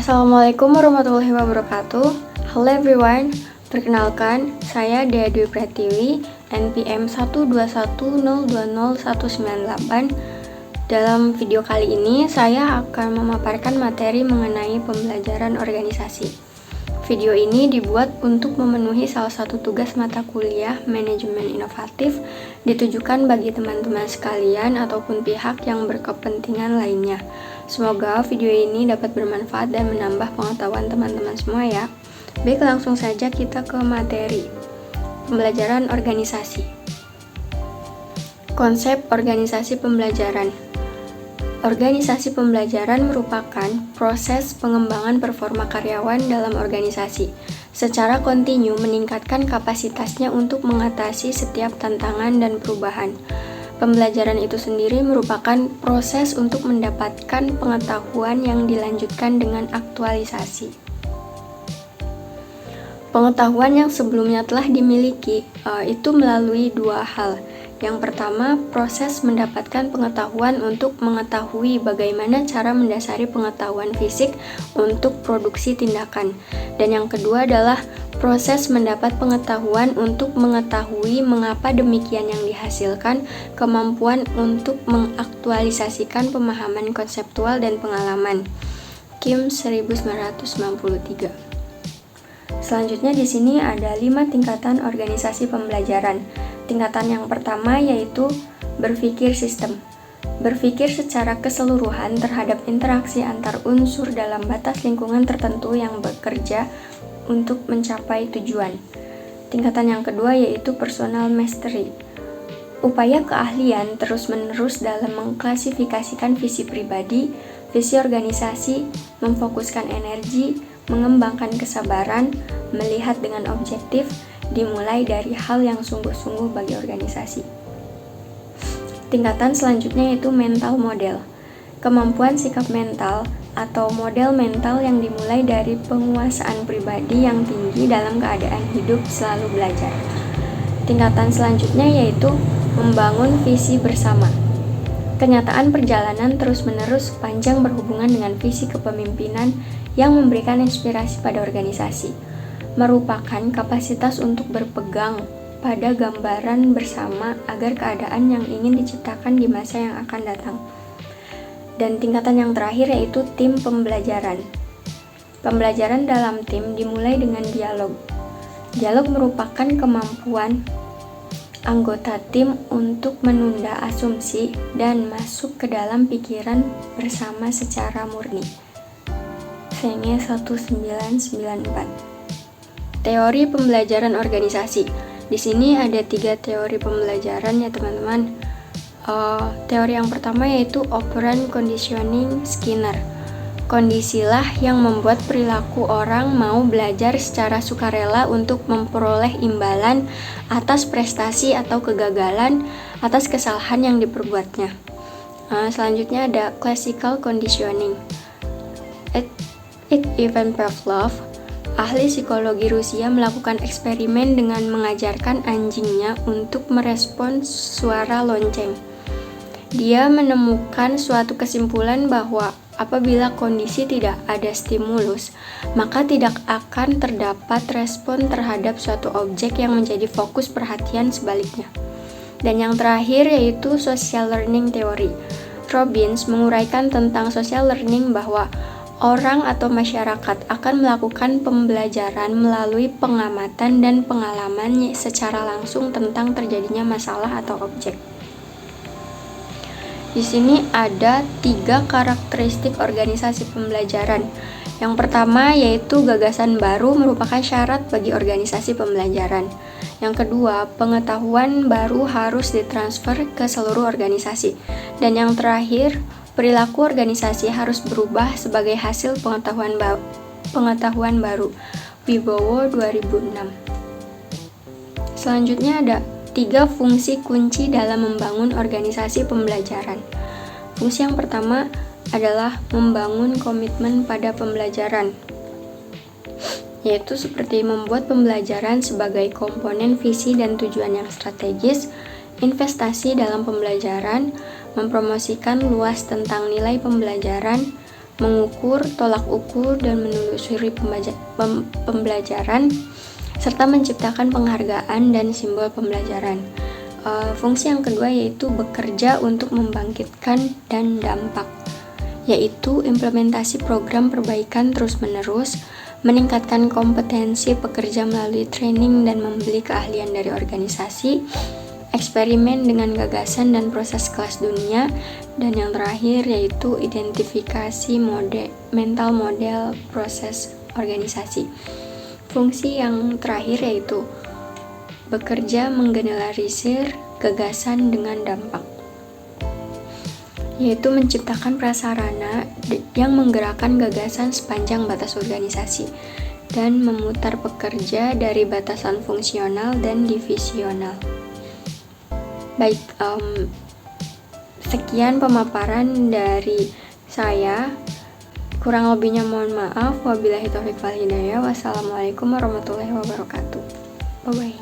Assalamualaikum warahmatullahi wabarakatuh. Halo everyone, perkenalkan saya Dea Dwi Pratiwi, NPM 121020198. Dalam video kali ini saya akan memaparkan materi mengenai pembelajaran organisasi. Video ini dibuat untuk memenuhi salah satu tugas mata kuliah manajemen inovatif ditujukan bagi teman-teman sekalian ataupun pihak yang berkepentingan lainnya. Semoga video ini dapat bermanfaat dan menambah pengetahuan teman-teman semua ya. Baik, langsung saja kita ke materi. Pembelajaran organisasi. Konsep organisasi pembelajaran. Organisasi pembelajaran merupakan proses pengembangan performa karyawan dalam organisasi, secara kontinu meningkatkan kapasitasnya untuk mengatasi setiap tantangan dan perubahan. Pembelajaran itu sendiri merupakan proses untuk mendapatkan pengetahuan yang dilanjutkan dengan aktualisasi. Pengetahuan yang sebelumnya telah dimiliki itu melalui dua hal. Yang pertama, proses mendapatkan pengetahuan untuk mengetahui bagaimana cara mendasari pengetahuan fisik untuk produksi tindakan. Dan yang kedua adalah proses mendapat pengetahuan untuk mengetahui mengapa demikian yang dihasilkan, kemampuan untuk mengaktualisasikan pemahaman konseptual dan pengalaman. Kim 1993. Selanjutnya di sini ada 5 tingkatan organisasi pembelajaran. Tingkatan yang pertama yaitu berpikir sistem. Berpikir secara keseluruhan terhadap interaksi antar unsur dalam batas lingkungan tertentu yang bekerja untuk mencapai tujuan. Tingkatan yang kedua yaitu personal mastery. Upaya keahlian terus-menerus dalam mengklasifikasikan visi pribadi, visi organisasi, memfokuskan energi, mengembangkan kesabaran, melihat dengan objektif, dimulai dari hal yang sungguh-sungguh bagi organisasi. Tingkatan selanjutnya yaitu mental model. Kemampuan sikap mental atau model mental yang dimulai dari penguasaan pribadi yang tinggi dalam keadaan hidup selalu belajar. Tingkatan selanjutnya yaitu membangun visi bersama. Kenyataan perjalanan terus-menerus panjang berhubungan dengan visi kepemimpinan yang memberikan inspirasi pada organisasi, merupakan kapasitas untuk berpegang pada gambaran bersama agar keadaan yang ingin diciptakan di masa yang akan datang. Dan tingkatan yang terakhir yaitu tim pembelajaran. Pembelajaran dalam tim dimulai dengan dialog. Dialog merupakan kemampuan anggota tim untuk menunda asumsi dan masuk ke dalam pikiran bersama secara murni. Fenge 1994. Teori pembelajaran organisasi. Di sini ada 3 teori pembelajaran ya teman-teman. Teori yang pertama yaitu operant conditioning Skinner. Kondisilah yang membuat perilaku orang mau belajar secara sukarela untuk memperoleh imbalan atas prestasi atau kegagalan atas kesalahan yang diperbuatnya. Selanjutnya ada classical conditioning. Ivan Pavlov, ahli psikologi Rusia, melakukan eksperimen dengan mengajarkan anjingnya untuk merespons suara lonceng. Dia menemukan suatu kesimpulan bahwa apabila kondisi tidak ada stimulus, maka tidak akan terdapat respon terhadap suatu objek yang menjadi fokus perhatian sebaliknya. Dan yang terakhir yaitu social learning theory. Robbins menguraikan tentang social learning bahwa orang atau masyarakat akan melakukan pembelajaran melalui pengamatan dan pengalaman secara langsung tentang terjadinya masalah atau objek. Di sini ada 3 karakteristik organisasi pembelajaran. Yang pertama yaitu gagasan baru merupakan syarat bagi organisasi pembelajaran. Yang kedua, pengetahuan baru harus ditransfer ke seluruh organisasi. Dan yang terakhir, perilaku organisasi harus berubah sebagai hasil pengetahuan baru. Wibowo 2006. Selanjutnya ada 3 fungsi kunci dalam membangun organisasi pembelajaran. Fungsi yang pertama adalah membangun komitmen pada pembelajaran, yaitu seperti membuat pembelajaran sebagai komponen visi dan tujuan yang strategis, investasi dalam pembelajaran, mempromosikan luas tentang nilai pembelajaran, mengukur, tolak ukur, dan menelusuri pembelajaran, serta menciptakan penghargaan dan simbol pembelajaran. Fungsi yang kedua yaitu bekerja untuk membangkitkan dan dampak, yaitu implementasi program perbaikan terus-menerus, meningkatkan kompetensi pekerja melalui training dan membeli keahlian dari organisasi, eksperimen dengan gagasan dan proses kelas dunia, dan yang terakhir yaitu identifikasi mental model proses organisasi. Fungsi yang terakhir yaitu bekerja menggeneralisir gagasan dengan dampak, yaitu menciptakan prasarana yang menggerakkan gagasan sepanjang batas organisasi dan memutar pekerja dari batasan fungsional dan divisional. Baik, sekian pemaparan dari saya. Kurang lebihnya mohon maaf. Wabillahi taufiq wal hidayah. Wassalamualaikum warahmatullahi wabarakatuh. Bye-bye.